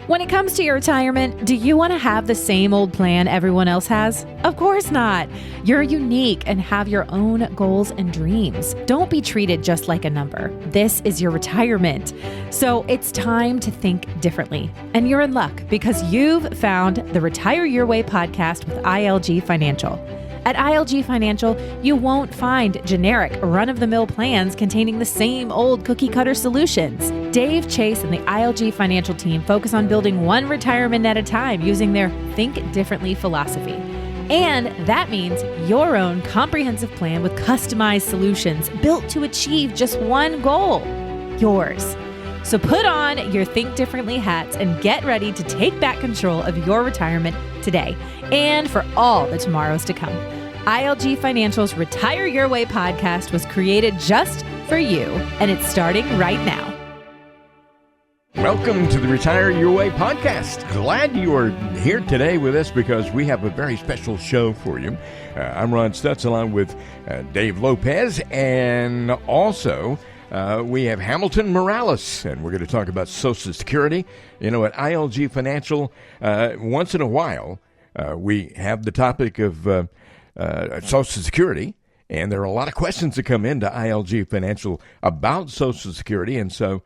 When it comes to your retirement, do you want to have the same old plan everyone else has? Of course not. You're unique and have your own goals and dreams. Don't be treated just like a number. This is your retirement. So it's time to think differently. And you're in luck because you've found the Retire Your Way podcast with ILG Financial. At ILG Financial, you won't find generic, run-of-the-mill plans containing the same old cookie-cutter solutions. Dave Chase and the ILG Financial team focus on building one retirement at a time using their Think Differently philosophy. And that means your own comprehensive plan with customized solutions built to achieve just one goal, yours. So put on your Think Differently hats and get ready to take back control of your retirement today and for all the tomorrows to come. ILG Financial's Retire Your Way podcast was created just for you, and it's starting right now. Welcome to the Retire Your Way podcast. Glad you are here today with us because we have a very special show for you. I'm Ron Stutz along with Dave Lopez, and also we have Hamilton Morales, and we're going to talk about Social Security. You know, at ILG Financial, once in a while, we have the topic of Social Security, and there are a lot of questions that come into ILG Financial about Social Security, and so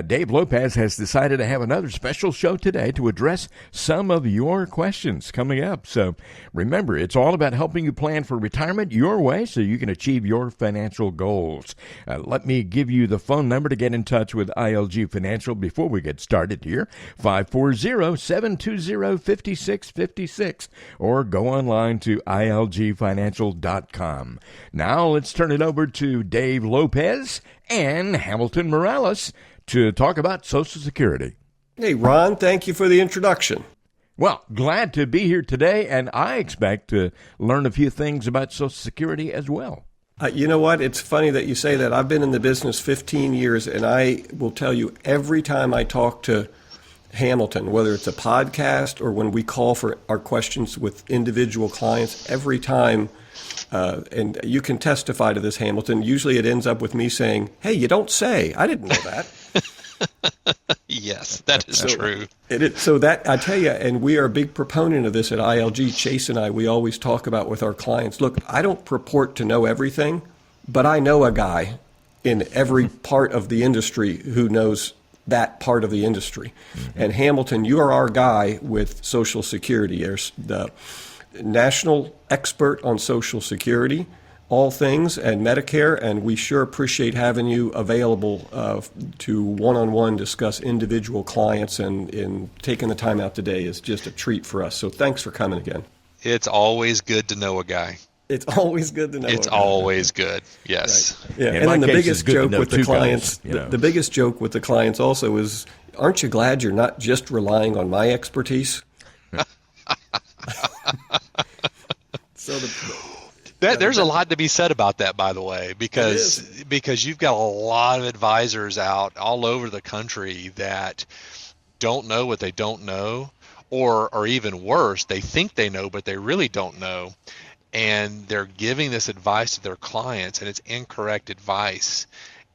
Dave Lopez has decided to have another special show today to address some of your questions coming up. So remember, it's all about helping you plan for retirement your way so you can achieve your financial goals. Let me give you the phone number to get in touch with ILG Financial before we get started here, 540-720-5656, or go online to ilgfinancial.com. Now let's turn it over to Dave Lopez and Hamilton Morales to talk about Social Security. Hey, Ron, thank you for the introduction. Well, glad to be here today, and I expect to learn a few things about Social Security as well. You know what? It's funny that you say that. I've been in the business 15 years, and I will tell you every time I talk to Hamilton, whether it's a podcast or when we call for our questions with individual clients, every time, and you can testify to this, Hamilton, usually it ends up with me saying, hey, you don't say. I didn't know that. Yes, that is true. So that, I tell you, and we are a big proponent of this at ILG. Chase and I, we always talk about with our clients, look, I don't purport to know everything, but I know a guy in every part of the industry who knows that part of the industry. Mm-hmm. And Hamilton, you are our guy with Social Security. There's the national expert on Social Security, all things, and Medicare, and we sure appreciate having you available to one-on-one discuss individual clients, and taking the time out today is just a treat for us. So thanks for coming again. It's always good to know a guy. It's always good to know. It's always good. Yes. Right. Yeah. And then the biggest joke with the clients, the biggest joke with the clients also is, aren't you glad you're not just relying on my expertise? There's a lot to be said about that, by the way, because you've got a lot of advisors out all over the country that don't know what they don't know, or even worse, they think they know, but they really don't know. And they're giving this advice to their clients, and it's incorrect advice.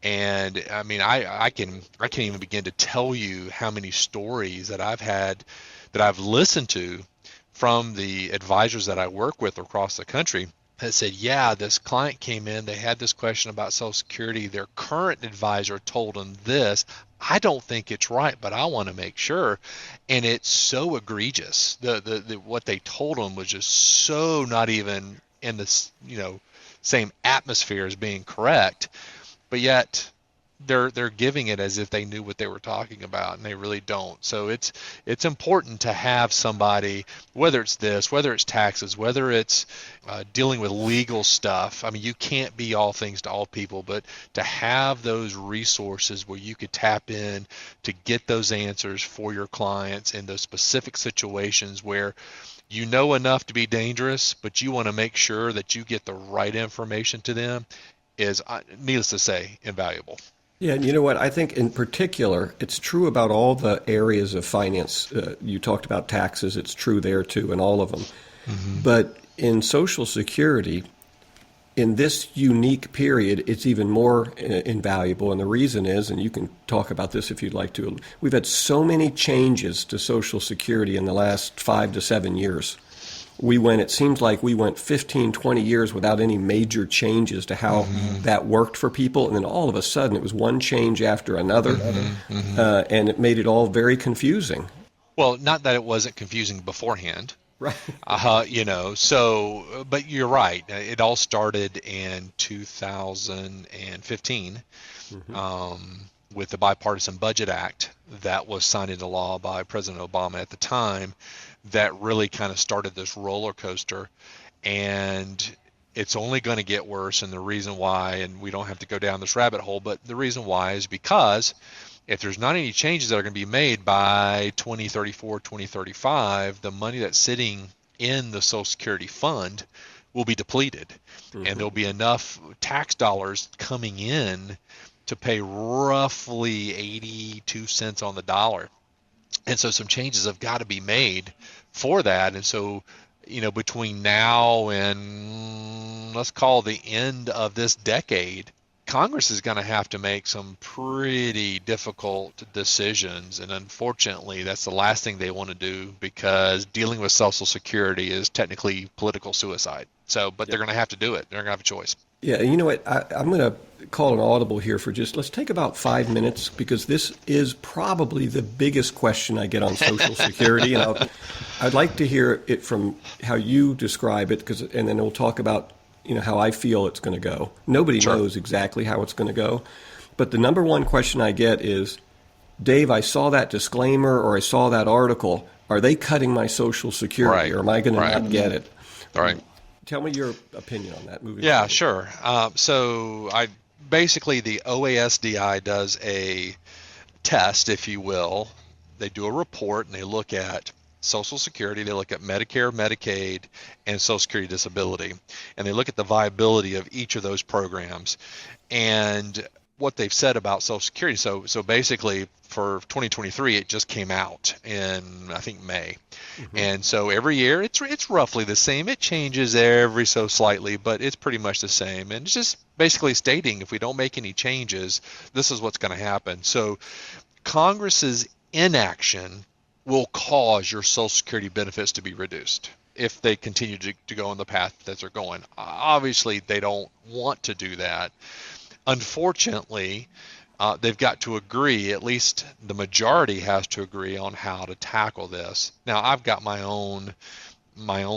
And I mean, I can't even begin to tell you how many stories that I've had, that I've listened to from the advisors that I work with across the country, that said, yeah, this client came in, they had this question about Social Security, their current advisor told them this. I don't think it's right, but I want to make sure. And it's so egregious. The what they told them was just so not even in this, same atmosphere as being correct, but yet they're giving it as if they knew what they were talking about, and they really don't. So it's important to have somebody, whether it's this, whether it's taxes, whether it's dealing with legal stuff. I mean, you can't be all things to all people, but to have those resources where you could tap in to get those answers for your clients in those specific situations where you know enough to be dangerous, but you want to make sure that you get the right information to them is, needless to say, invaluable. Yeah, and you know what? I think in particular, it's true about all the areas of finance. You talked about taxes. It's true there, too, in all of them. Mm-hmm. But in Social Security, in this unique period, it's even more invaluable. And the reason is, and you can talk about this if you'd like to, we've had so many changes to Social Security in the last 5 to 7 years. It seems like we went 15, 20 years without any major changes to how that worked for people. And then all of a sudden, it was one change after another, and it made it all very confusing. Well, not that it wasn't confusing beforehand. Right. But you're right. It all started in 2015 with the Bipartisan Budget Act that was signed into law by President Obama at the time, that really kind of started this roller coaster. And it's only going to get worse. And the reason why, and we don't have to go down this rabbit hole, but the reason why is because if there's not any changes that are going to be made by 2034, 2035, the money that's sitting in the Social Security fund will be depleted. And there'll be enough tax dollars coming in to pay roughly 82 cents on the dollar. And so some changes have got to be made for that. And so, between now and let's call the end of this decade, Congress is going to have to make some pretty difficult decisions. And unfortunately, that's the last thing they want to do, because dealing with Social Security is technically political suicide. But they're going to have to do it. They're going to have a choice. Yeah, and you know what? I'm going to call an audible here for let's take about 5 minutes, because this is probably the biggest question I get on Social Security. And I'd like to hear it from how you describe it, and then we'll talk about how I feel it's going to go. Nobody knows exactly how it's going to go. But the number one question I get is, Dave, I saw that disclaimer or I saw that article. Are they cutting my Social Security, or am I going to not get it? Right. Tell me your opinion on that moving Yeah, forward. sure. So basically the OASDI does a test, if you will. They do a report and they look at Social Security, they look at Medicare, Medicaid, and Social Security Disability, and they look at the viability of each of those programs and what they've said about Social Security. So basically for 2023, it just came out in, I think, May. And so every year it's roughly the same. It changes every so slightly, but it's pretty much the same. And it's just basically stating, if we don't make any changes, this is what's going to happen. So Congress's inaction will cause your Social Security benefits to be reduced if they continue to go on the path that they're going. Obviously, they don't want to do that. Unfortunately, they've got to agree, at least the majority has to agree on how to tackle this. Now, I've got my own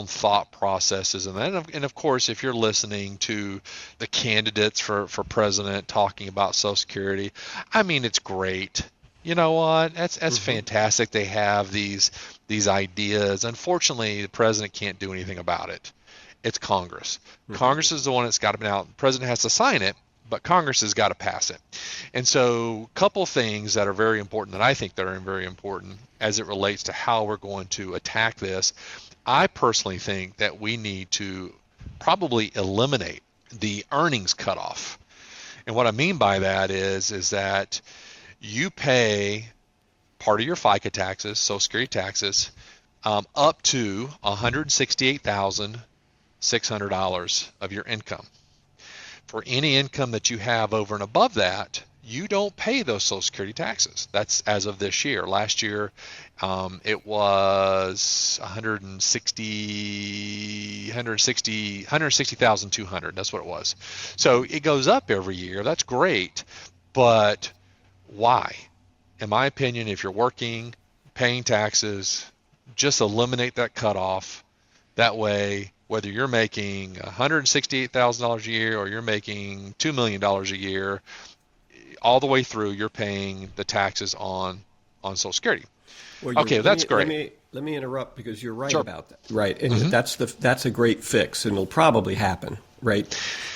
thought processes and that, and of course, if you're listening to the candidates for president talking about Social Security, I mean, it's great. You know what? That's fantastic. They have these ideas. Unfortunately, the president can't do anything about it. It's Congress. Congress is the one that's got to be out. The president has to sign it, but Congress has got to pass it. And so a couple things that are very important, that I think that are very important as it relates to how we're going to attack this. I personally think that we need to probably eliminate the earnings cutoff. And what I mean by that is that you pay part of your FICA taxes, Social Security taxes, up to $168,600 of your income. For any income that you have over and above that, you don't pay those Social Security taxes. That's as of this year. Last year, it was $160,200. That's what it was. So it goes up every year. That's great, but why? In my opinion, if you're working, paying taxes, just eliminate that cutoff. That way, whether you're making $168,000 a year or you're making $2 million a year, all the way through, you're paying the taxes on Social Security. Well, okay, that's great. Let me interrupt, because you're right Sure. about that. Right, and that's a great fix, and it'll probably happen. Right,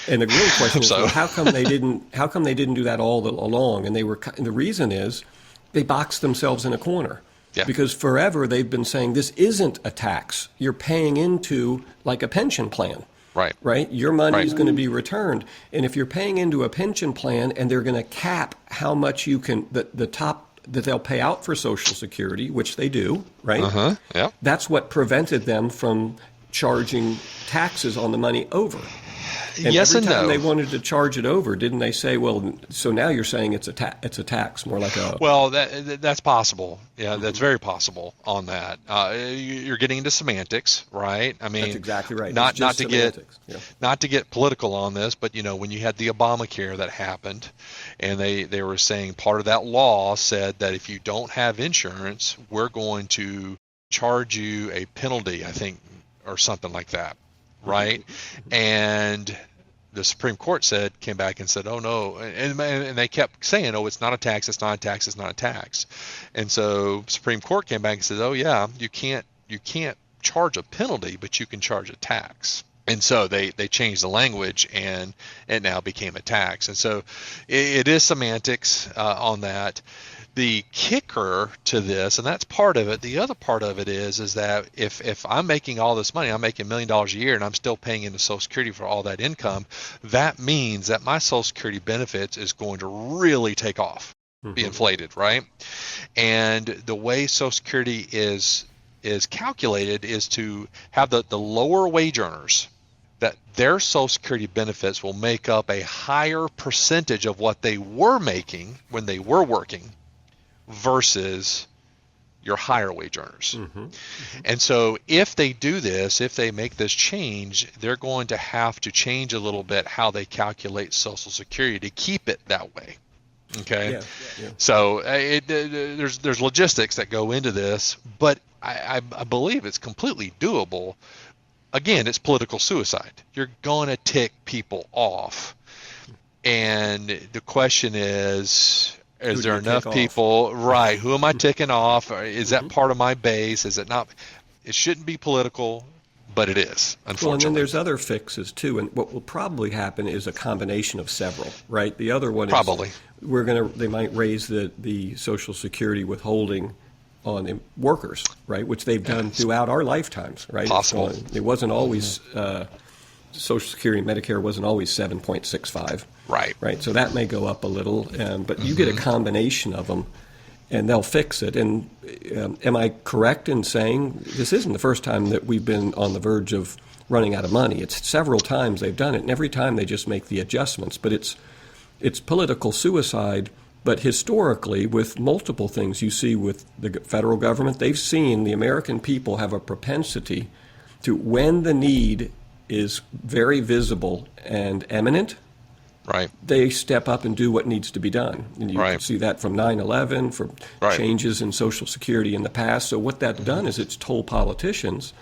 and the real question is, well, how come they didn't do that all along? And the reason is they boxed themselves in a corner. Yeah. Because forever they've been saying this isn't a tax. You're paying into like a pension plan. Right? Your money is going to be returned. And if you're paying into a pension plan and they're going to cap how much you can, the top that they'll pay out for Social Security, which they do, right? Yeah. That's what prevented them from charging taxes on the money over. And yes every and time no. they wanted to charge it over, didn't they say, well, so now you're saying it's a tax, more like a... Well, that's possible. Yeah, that's very possible on that. You're getting into semantics, right? I mean, That's exactly right. Not It's just semantics. not to get political on this, but when you had the Obamacare that happened, and they were saying part of that law said that if you don't have insurance, we're going to charge you a penalty, I think, or something like that, right? And the Supreme Court came back and said, oh no, and they kept saying, oh, it's not a tax, it's not a tax, it's not a tax. And so Supreme Court came back and said, oh yeah, you can't charge a penalty, but you can charge a tax. And so they changed the language, and it now became a tax. And so it is semantics on that. The kicker to this, and that's part of it, the other part of it is that if I'm making all this money, I'm making $1 million a year, and I'm still paying into Social Security for all that income, that means that my Social Security benefits is going to really take off, be inflated, right? And the way Social Security is calculated is to have the lower wage earners, that their Social Security benefits will make up a higher percentage of what they were making when they were working versus your higher wage earners. And so if they do this, if they make this change, they're going to have to change a little bit how they calculate Social Security to keep it that way. Okay. Yeah. So there's logistics that go into this, but I believe it's completely doable. Again, it's political suicide. You're going to tick people off. And the question is there enough people, right? Who am I ticking off? Is that part of my base? Is it not? It shouldn't be political, but it is, unfortunately. Well, and then there's other fixes too. And what will probably happen is a combination of several, right? The other one is they might raise the Social Security withholding on workers, right? Which they've done throughout our lifetimes, right? Possible. It wasn't always Social Security and Medicare wasn't always 7.65. Right. So that may go up a little, but you get a combination of them, and they'll fix it. And am I correct in saying this isn't the first time that we've been on the verge of running out of money? It's several times they've done it, and every time they just make the adjustments. But it's political suicide. But historically, with multiple things you see with the federal government, they've seen the American people have a propensity to, when the need is very visible and eminent, they step up and do what needs to be done. And you can see that from 9/11, from changes in Social Security in the past. So what that's done is it's told politicians,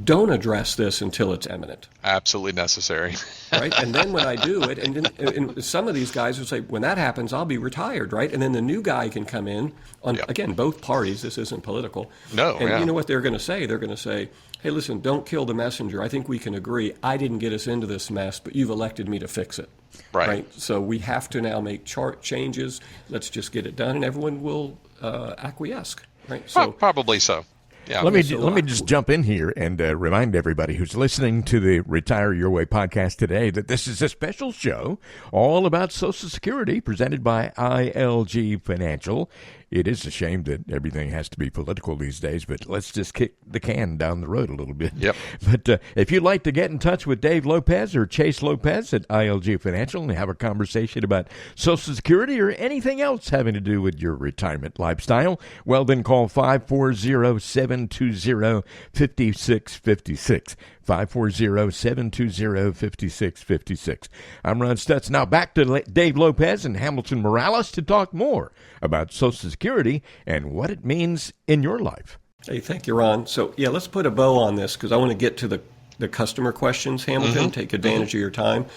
don't address this until it's eminent. Absolutely necessary. Right? And then when I do it, and some of these guys will say, when that happens, I'll be retired, right? And then the new guy can come in on, again, both parties. This isn't political. No. And you know what they're going to say? They're going to say, hey, listen, don't kill the messenger. I think we can agree. I didn't get us into this mess, but you've elected me to fix it. Right? So we have to now make chart changes. Let's just get it done, and everyone will acquiesce. Right? So probably so. Yeah. Let me just jump in here and remind everybody who's listening to the Retire Your Way podcast today that this is a special show all about Social Security presented by ILG Financial. It is a shame that everything has to be political these days, but let's just kick the can down the road a little bit. Yep. But if you'd like to get in touch with Dave Lopez or Chase Lopez at ILG Financial and have a conversation about Social Security or anything else having to do with your retirement lifestyle, well, then call 540-720-5656. 540-720-5656. I'm Ron Stutz. Now back to Dave Lopez and Hamilton Morales to talk more about Social Security and what it means in your life. Hey, thank you, Ron. So, let's put a bow on this because I want to get to the customer questions, Hamilton, take advantage of your time.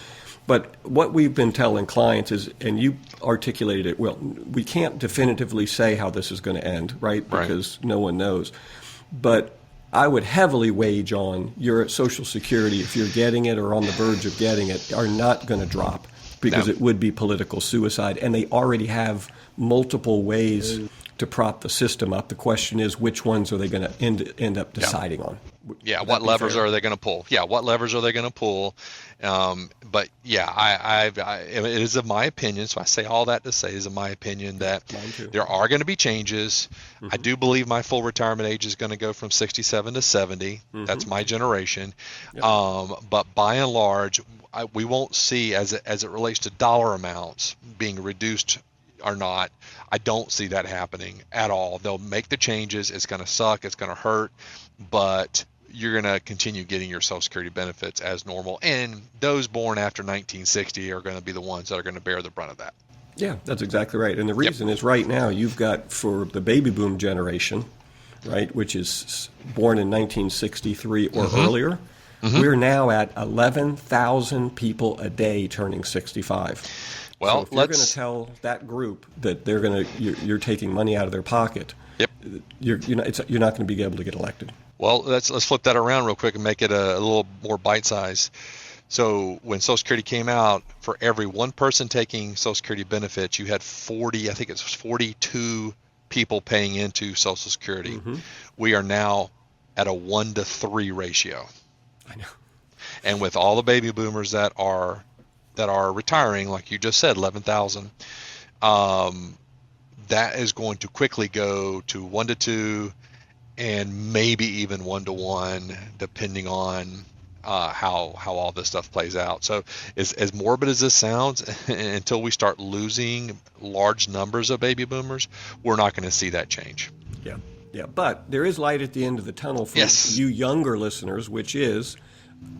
But what we've been telling clients is, and you articulated it well, we can't definitively say how this is going to end, right? Because no one knows. But I would heavily wage on your Social Security, if you're getting it or on the verge of getting it, are not going to drop because it would be political suicide. And they already have multiple ways to prop the system up. The question is, which ones are they going to end up deciding on? Yeah, what levers are they going to pull? Yeah, what levers are they going to pull? But yeah, it is of my opinion. So I say all that to say is of my opinion that there are going to be changes. I do believe my full retirement age is going to go from 67 to 70. That's my generation. Yep. But by and large, we won't see as it relates to dollar amounts being reduced or not. I don't see that happening at all. They'll make the changes. It's going to suck. It's going to hurt, but you're going to continue getting your Social Security benefits as normal. And those born after 1960 are going to be the ones that are going to bear the brunt of that. Yeah, that's exactly right. And the reason is right now you've got for the baby boom generation, right, which is born in 1963 or earlier, we're now at 11,000 people a day turning 65. Well, so if you're going to tell that group that you're taking money out of their pocket, you're not going to be able to get elected. Well, let's flip that around real quick and make it a little more bite-sized. So when Social Security came out, for every one person taking Social Security benefits, you had 42 people paying into Social Security. We are now at a 1-to-3 ratio. I know. And with all the baby boomers that are retiring, like you just said, 11,000, that is going to quickly go to 1-to-2 and maybe even 1-to-1, depending on how all this stuff plays out. So as morbid as this sounds, until we start losing large numbers of baby boomers, we're not going to see that change. Yeah. But there is light at the end of the tunnel for you younger listeners, which is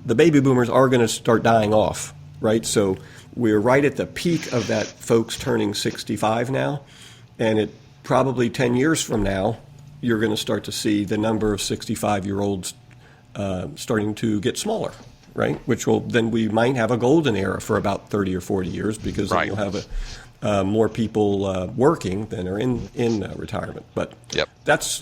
the baby boomers are going to start dying off, right? So we're right at the peak of that folks turning 65 now, and it probably 10 years from now, you're going to start to see the number of 65-year-olds starting to get smaller, right? Which will then we might have a golden era for about 30 or 40 years because then you'll have more people working than are in retirement. But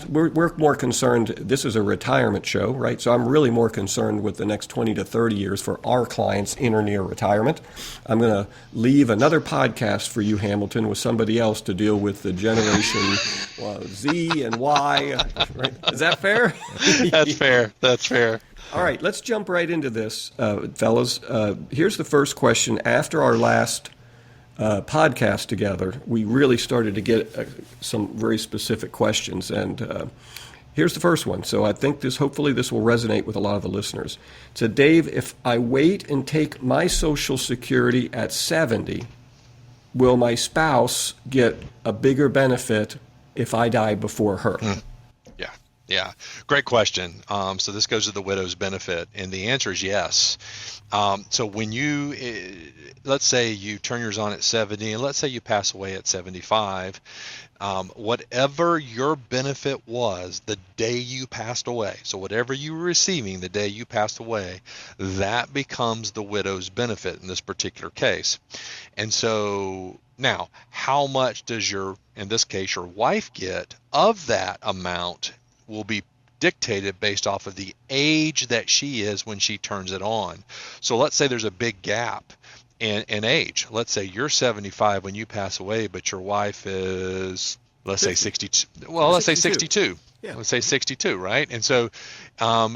we're more concerned. This is a retirement show, right? So I'm really more concerned with the next 20 to 30 years for our clients in or near retirement. I'm going to leave another podcast for you, Hamilton, with somebody else to deal with the generation Z and Y. Right? Is that fair? That's fair. That's fair. All right, let's jump right into this, fellas. Here's the first question. After our last podcast together, we really started to get some very specific questions, and here's the first one. So I think hopefully this will resonate with a lot of the listeners. It said, Dave, if I wait and take my Social Security at 70, will my spouse get a bigger benefit if I die before her? Yeah, great question. So this goes to the widow's benefit, and the answer is yes. So when let's say you turn yours on at 70, and let's say you pass away at 75, whatever your benefit was the day you passed away, so whatever you were receiving the day you passed away, that becomes the widow's benefit in this particular case. And so now, how much does in this case, your wife get of that amount will be dictated based off of the age that she is when she turns it on. So let's say there's a big gap in age. Let's say you're 75 when you pass away, but your wife is, let's say 62. Well, let's say 62. Yeah. Let's say 62, right? And so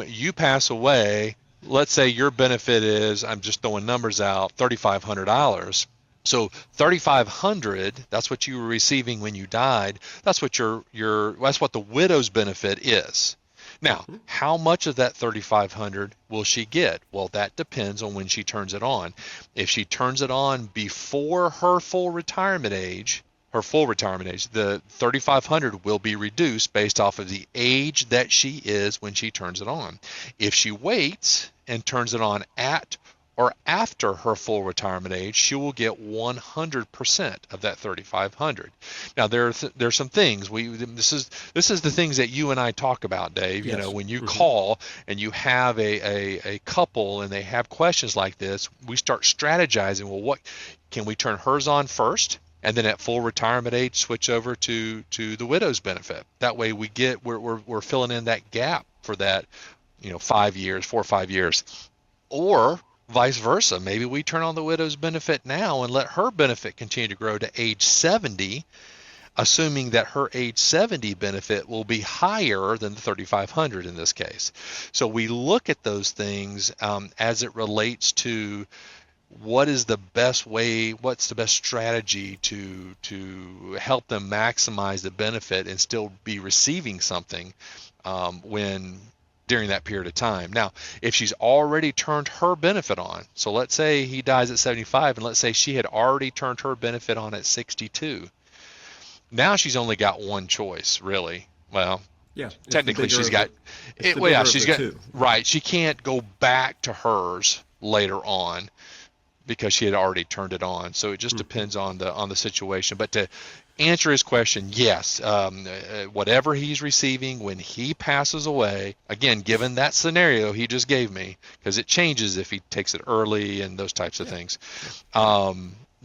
you pass away, let's say your benefit is, I'm just throwing numbers out, $3,500. So $3,500, that's what you were receiving when you died. That's what that's what the widow's benefit is. Now, how much of that $3,500 will she get? Well, that depends on when she turns it on. If she turns it on before her full retirement age, the $3,500 will be reduced based off of the age that she is when she turns it on. If she waits and turns it on at or after her full retirement age, she will get 100% of that $3,500. Now there's some things this is the things that you and I talk about, Dave. Yes. You know, when you call and you have a couple and they have questions like this, we start strategizing. Well, what can we turn hers on first, and then at full retirement age switch over to the widow's benefit? That way we're filling in that gap for that 4 or 5 years, or vice versa. Maybe we turn on the widow's benefit now and let her benefit continue to grow to age 70, assuming that her age 70 benefit will be higher than the 3,500 in this case. So we look at those things as it relates to what is the best way, what's the best strategy to help them maximize the benefit and still be receiving something when during that period of time. Now, if she's already turned her benefit on, so let's say he dies at 75, and let's say she had already turned her benefit on at 62. Now she's only got one choice, really. Well, yeah, technically she's got, right. She can't go back to hers later on because she had already turned it on. So it just depends on the situation. But to answer his question, yes, whatever he's receiving when he passes away, again, given that scenario he just gave me, because it changes if he takes it early and those types of things.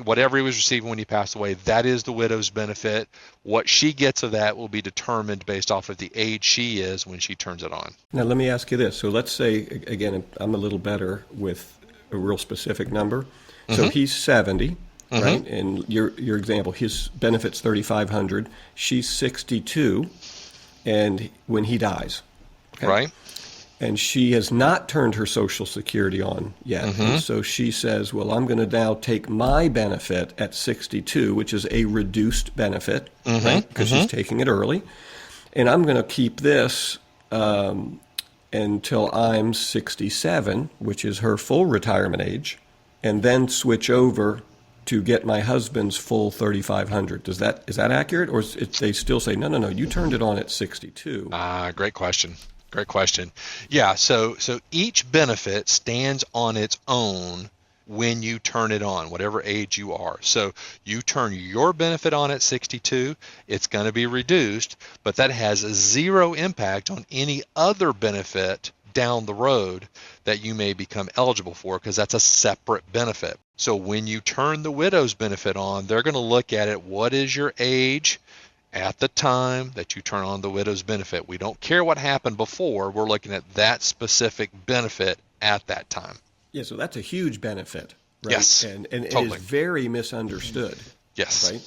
Whatever he was receiving when he passed away, that is the widow's benefit. What she gets of that will be determined based off of the age she is when she turns it on. Now, let me ask you this. So let's say, again, I'm a little better with a real specific number. So he's 70, right? And your example, his benefit's 3,500. She's 62, and when he dies, okay? Right? And she has not turned her Social Security on yet. And so she says, well, I'm going to now take my benefit at 62, which is a reduced benefit, right? Because she's taking it early. And I'm going to keep this until I'm 67, which is her full retirement age, and then switch over to get my husband's full 3,500. Is that accurate? Or they still say, no, you turned it on at 62? Great question. Great question. Yeah, so each benefit stands on its own when you turn it on, whatever age you are. So you turn your benefit on at 62, it's going to be reduced, but that has zero impact on any other benefit down the road that you may become eligible for, because that's a separate benefit. So when you turn the widow's benefit on, they're going to look at it, what is your age at the time that you turn on the widow's benefit? We don't care what happened before. We're looking at that specific benefit at that time. Yeah, so that's a huge benefit, right? Yes, and totally. It is very misunderstood. Yes. Right?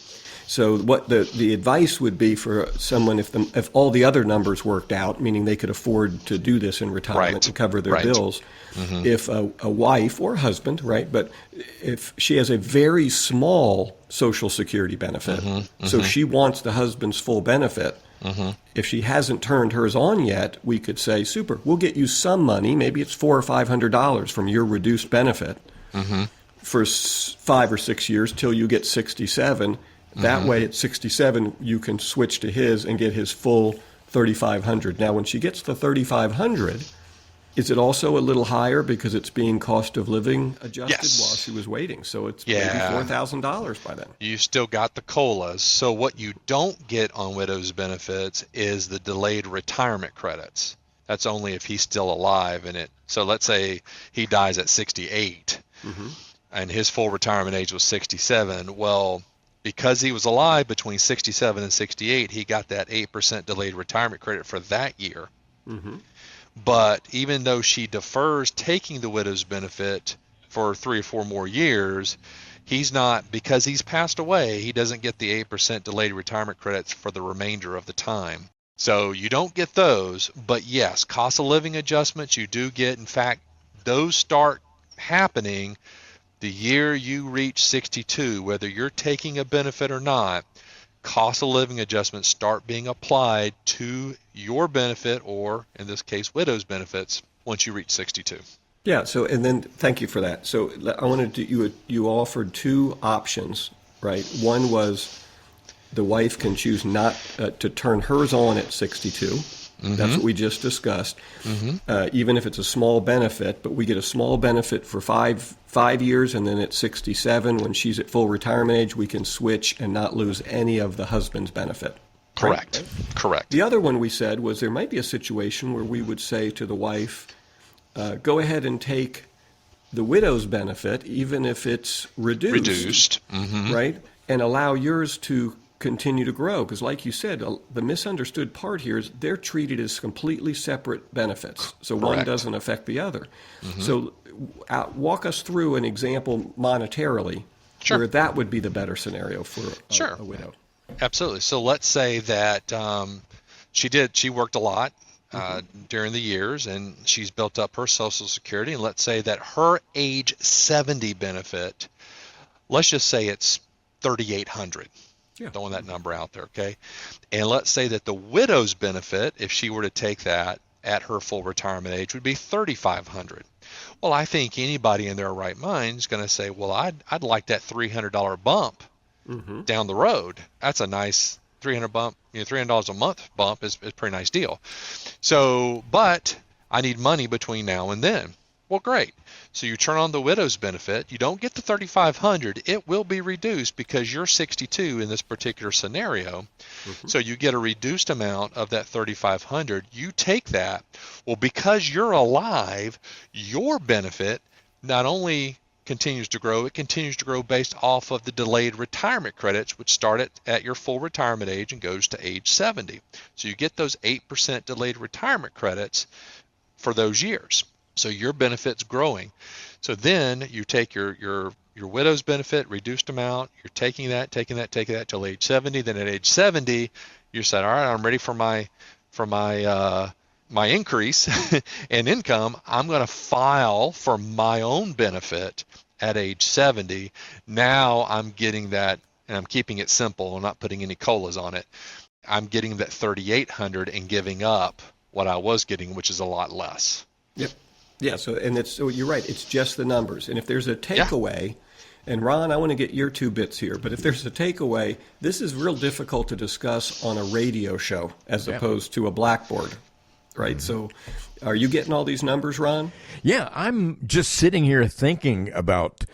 So what the advice would be for someone, if all the other numbers worked out, meaning they could afford to do this in retirement to cover their bills, if a wife or husband, right, but if she has a very small Social Security benefit, so she wants the husband's full benefit, if she hasn't turned hers on yet, we could say, super, we'll get you some money, maybe it's $400 or $500 from your reduced benefit for 5 or 6 years till you get 67. That way, at 67, you can switch to his and get his full 3,500. Now, when she gets the 3,500, is it also a little higher because it's being cost of living adjusted while she was waiting? So it's maybe $4,000 by then. You still got the COLAs. So what you don't get on widow's benefits is the delayed retirement credits. That's only if he's still alive in it. So let's say he dies at 68 and his full retirement age was 67. Well, because he was alive between 67 and 68, he got that 8% delayed retirement credit for that year. But even though she defers taking the widow's benefit for 3 or 4 more years, he's not, because he's passed away, he doesn't get the 8% delayed retirement credits for the remainder of the time. So you don't get those, but yes, cost of living adjustments you do get. In fact, those start happening the year you reach 62, whether you're taking a benefit or not. Cost of living adjustments start being applied to your benefit, or in this case, widow's benefits, once you reach 62. Yeah. So, and then thank you for that. So, I wanted to you offered 2 options, right? One was the wife can choose not to turn hers on at 62. That's what we just discussed. Even if it's a small benefit, but we get a small benefit for five years, and then at 67, when she's at full retirement age, we can switch and not lose any of the husband's benefit. Correct. Right? Correct. The other one we said was there might be a situation where we would say to the wife, go ahead and take the widow's benefit, even if it's reduced. Right? And allow yours to continue to grow, because like you said, the misunderstood part here is they're treated as completely separate benefits, so one doesn't affect the other. So walk us through an example monetarily where that would be the better scenario for a widow. Absolutely. So let's say that she worked a lot during the years, and she's built up her Social Security. And let's say that her age 70 benefit, let's just say it's $3,800. Throwing that number out there, okay? And let's say that the widow's benefit, if she were to take that at her full retirement age, would be $3,500. Well, I think anybody in their right mind is going to say, well, I'd like that $300 bump down the road. That's a nice $300 bump. $300 a month bump is a pretty nice deal. So, but I need money between now and then. Well, great. So you turn on the widow's benefit. You don't get the $3,500. It will be reduced because you're 62 in this particular scenario. So you get a reduced amount of that $3,500. You take that. Well, because you're alive, your benefit not only continues to grow, it continues to grow based off of the delayed retirement credits, which start at your full retirement age and goes to age 70. So you get those 8% delayed retirement credits for those years. So your benefit's growing. So then you take your widow's benefit, reduced amount, you're taking that till age 70. Then at age 70, you said, all right, I'm ready for my increase in income. I'm going to file for my own benefit at age 70. Now I'm getting that, and I'm keeping it simple. I'm not putting any COLAs on it. I'm getting that $3,800 and giving up what I was getting, which is a lot less. Yep. Yeah, so you're right. It's just the numbers. And if there's a takeaway, and Ron, I want to get your 2 bits here, but if there's a takeaway, this is real difficult to discuss on a radio show as opposed to a blackboard, right? So are you getting all these numbers, Ron? Yeah, I'm just sitting here thinking about,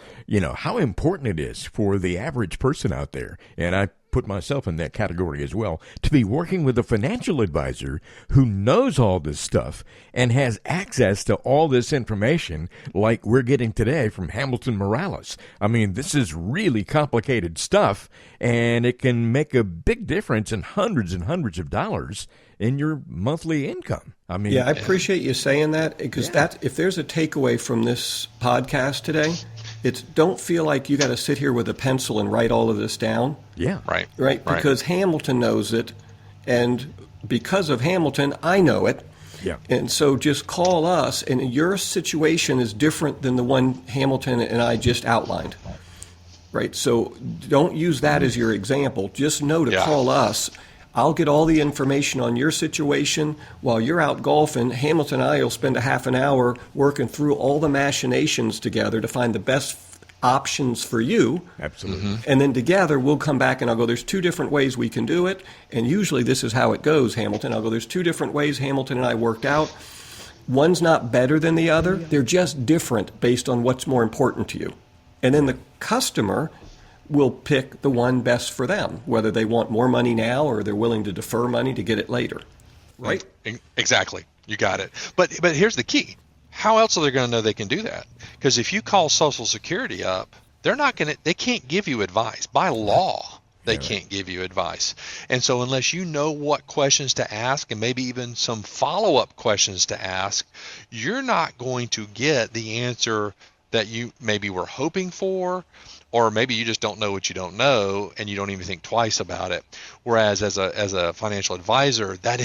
how important it is for the average person out there. And I put myself in that category as well, to be working with a financial advisor who knows all this stuff and has access to all this information like we're getting today from Hamilton Morales. I mean, this is really complicated stuff, and it can make a big difference in hundreds and hundreds of dollars in your monthly income. I mean, I appreciate you saying that, because if there's a takeaway from this podcast today, it's don't feel like you got to sit here with a pencil and write all of this down. Yeah. Right? Because Hamilton knows it, and because of Hamilton, I know it. Yeah. And so just call us, and your situation is different than the one Hamilton and I just outlined. Right? So don't use that as your example. Just know to call us. I'll get all the information on your situation. While you're out golfing, Hamilton and I will spend a half an hour working through all the machinations together to find the best options for you. Absolutely. And then together we'll come back and I'll go, there's 2 different ways we can do it. And usually this is how it goes, Hamilton. I'll go, there's 2 different ways Hamilton and I worked out. One's not better than the other. They're just different based on what's more important to you. And then the customer will pick the one best for them, whether they want more money now or they're willing to defer money to get it later. Right? Exactly. You got it. But here's the key. How else are they going to know they can do that? Because if you call Social Security up, they can't give you advice. By law, they can't give you advice. And so unless you know what questions to ask and maybe even some follow-up questions to ask, you're not going to get the answer that you maybe were hoping for, or maybe you just don't know what you don't know and you don't even think twice about it. Whereas as a financial advisor, that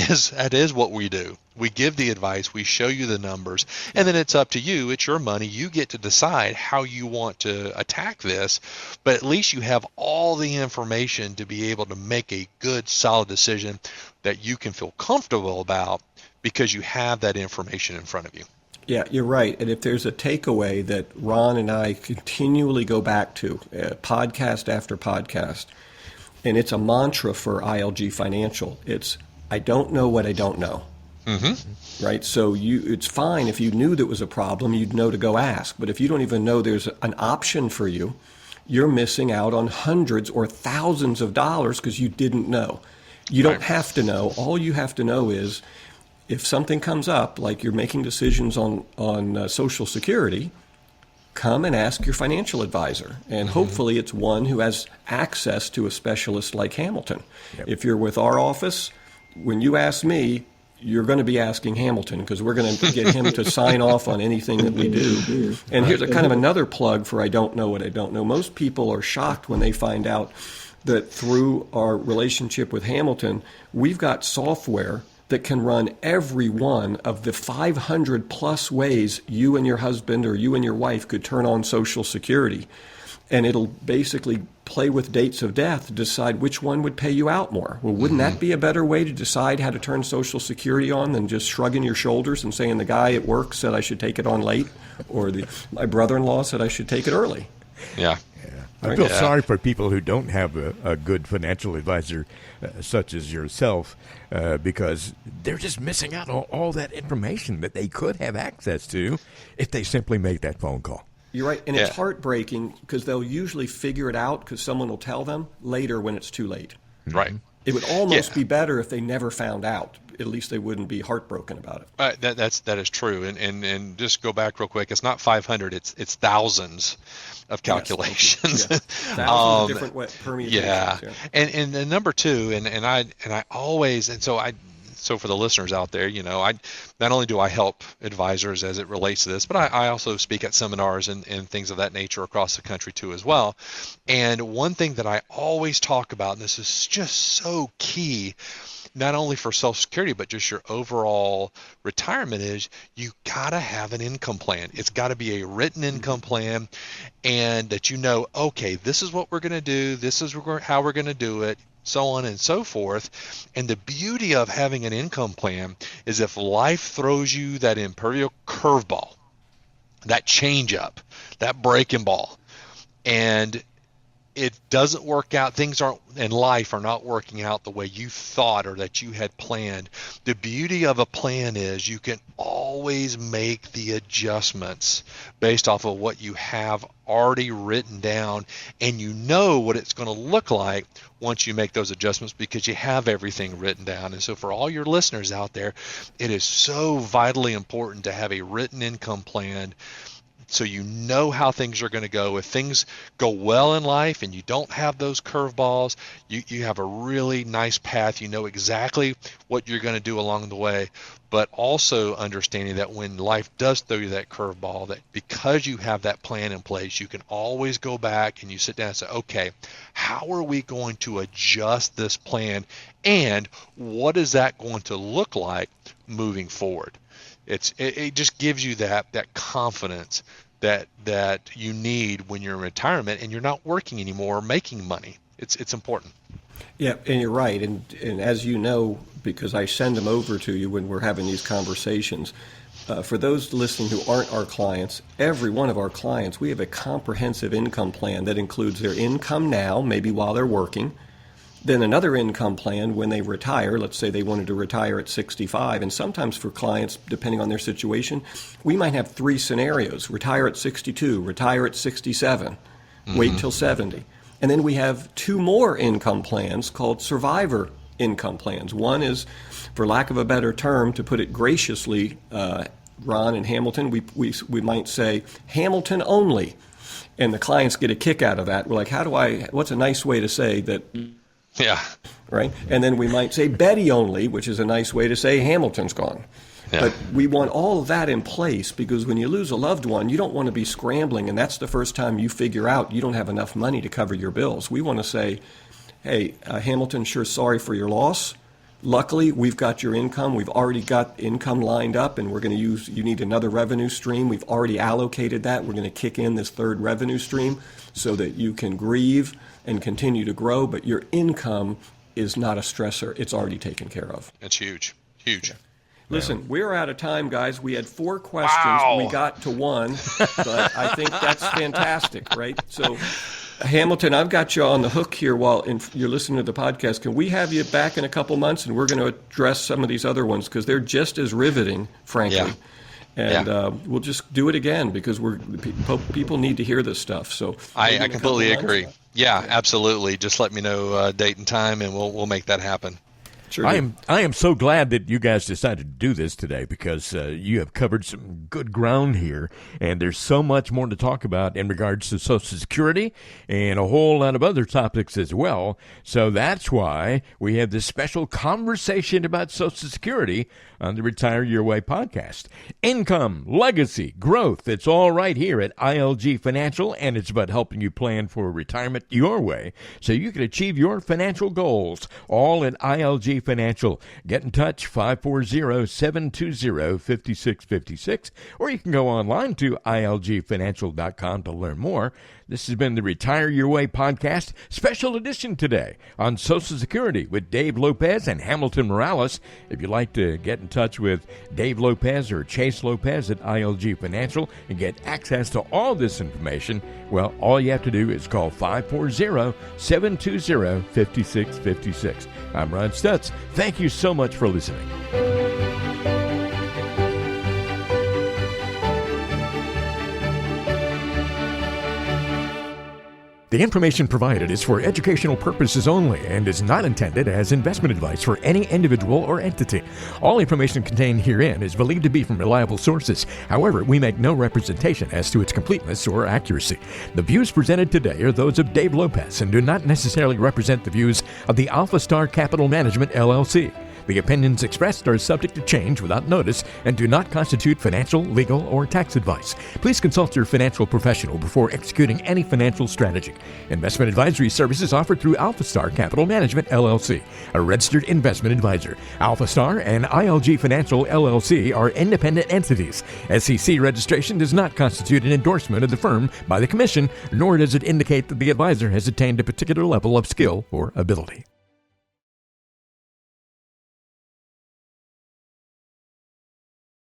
is what we do. We give the advice, we show you the numbers, and then it's up to you. It's your money. You get to decide how you want to attack this, but at least you have all the information to be able to make a good, solid decision that you can feel comfortable about because you have that information in front of you. Yeah, you're right. And if there's a takeaway that Ron and I continually go back to, podcast after podcast, and it's a mantra for ILG Financial, it's, I don't know what I don't know. Mm-hmm. Right? So it's fine if you knew there was a problem, you'd know to go ask. But if you don't even know there's an option for you, you're missing out on hundreds or thousands of dollars because you didn't know. You don't have to know. All you have to know is, if something comes up, like you're making decisions on Social Security, come and ask your financial advisor. And hopefully it's one who has access to a specialist like Hamilton. Yep. If you're with our office, when you ask me, you're going to be asking Hamilton because we're going to get him to sign off on anything that we do. And here's a kind of another plug for I don't know what I don't know. Most people are shocked when they find out that through our relationship with Hamilton, we've got software that can run every one of the 500 plus ways you and your husband or you and your wife could turn on Social Security. And it'll basically play with dates of death to decide which one would pay you out more. Well, wouldn't that be a better way to decide how to turn Social Security on than just shrugging your shoulders and saying the guy at work said I should take it on late, or my brother-in-law said I should take it early? Yeah. I feel sorry for people who don't have a good financial advisor such as yourself because they're just missing out on all that information that they could have access to if they simply make that phone call. You're right, and it's heartbreaking because they'll usually figure it out because someone will tell them later when it's too late. Right. It would almost be better if they never found out. At least they wouldn't be heartbroken about it. That is true, and just go back real quick. It's not 500; it's thousands of calculations. Yes. Thousands of different permutations. Yeah, and then number two, and I always, and so for the listeners out there, I not only do I help advisors as it relates to this, but I also speak at seminars and things of that nature across the country too as well. And one thing that I always talk about, and this is just so key, not only for Social Security, but just your overall retirement, is you got to have an income plan. It's got to be a written income plan, and that okay, this is what we're going to do, this is how we're going to do it, so on and so forth. And the beauty of having an income plan is if life throws you that imperial curveball, that change up, that breaking ball, and it doesn't work out, things in life are not working out the way you thought or that you had planned. The beauty of a plan is you can always make the adjustments based off of what you have already written down, and you know what it's going to look like once you make those adjustments because you have everything written down. And so for all your listeners out there, it is so vitally important to have a written income plan so you know how things are going to go. If things go well in life and you don't have those curveballs, you have a really nice path. You know exactly what you're going to do along the way, but also understanding that when life does throw you that curveball, that because you have that plan in place, you can always go back and you sit down and say, okay, how are we going to adjust this plan, and what is that going to look like moving forward? It just gives you that confidence that you need when you're in retirement and you're not working anymore or making money. It's important. Yeah, and you're right. And as you know, because I send them over to you when we're having these conversations, for those listening who aren't our clients, every one of our clients, we have a comprehensive income plan that includes their income now, maybe while they're working, then another income plan when they retire. Let's say they wanted to retire at 65. And sometimes for clients, depending on their situation, we might have three scenarios: retire at 62, retire at 67, wait till 70. And then we have two more income plans called survivor income plans. One is, for lack of a better term, to put it graciously, Ron and Hamilton, we might say Hamilton only. And the clients get a kick out of that. We're like, what's a nice way to say that? Yeah. Right? And then we might say Betty only, which is a nice way to say Hamilton's gone. Yeah. But we want all of that in place because when you lose a loved one, you don't want to be scrambling, and that's the first time you figure out you don't have enough money to cover your bills. We want to say, hey, Hamilton, sure sorry for your loss. Luckily, we've got your income. We've already got income lined up, and we're going to you need another revenue stream. We've already allocated that. We're going to kick in this third revenue stream so that you can grieve and continue to grow, but your income is not a stressor. It's already taken care of. It's huge. Yeah. Listen, we're out of time, guys. We had 4 questions. Wow. We got to 1, but I think that's fantastic, right? So, Hamilton, I've got you on the hook here while you're listening to the podcast. Can we have you back in a couple months, and we're going to address some of these other ones because they're just as riveting, frankly. Yeah. And we'll just do it again because people need to hear this stuff. So I completely agree. Yeah, absolutely. Just let me know date and time, and we'll make that happen. Sure I do. am so glad that you guys decided to do this today because you have covered some good ground here, and there's so much more to talk about in regards to Social Security and a whole lot of other topics as well. So that's why we have this special conversation about Social Security on the Retire Your Way podcast. Income, legacy, growth, it's all right here at ILG Financial, and it's about helping you plan for retirement your way so you can achieve your financial goals, all at ILG Financial. Get in touch, 540-720-5656, or you can go online to ilgfinancial.com to learn more. This has been the Retire Your Way podcast, special edition today on Social Security with Dave Lopez and Hamilton Morales. If you'd like to get in touch with Dave Lopez or Chase Lopez at ILG Financial and get access to all this information, well, all you have to do is call 540-720-5656. I'm Ron Stutz. Thank you so much for listening. The information provided is for educational purposes only and is not intended as investment advice for any individual or entity. All information contained herein is believed to be from reliable sources. However, we make no representation as to its completeness or accuracy. The views presented today are those of Dave Lopez and do not necessarily represent the views of the Alpha Star Capital Management, LLC. The opinions expressed are subject to change without notice and do not constitute financial, legal, or tax advice. Please consult your financial professional before executing any financial strategy. Investment advisory services offered through Alpha Star Capital Management, LLC, a registered investment advisor. Alpha Star and ILG Financial, LLC are independent entities. SEC registration does not constitute an endorsement of the firm by the Commission, nor does it indicate that the advisor has attained a particular level of skill or ability.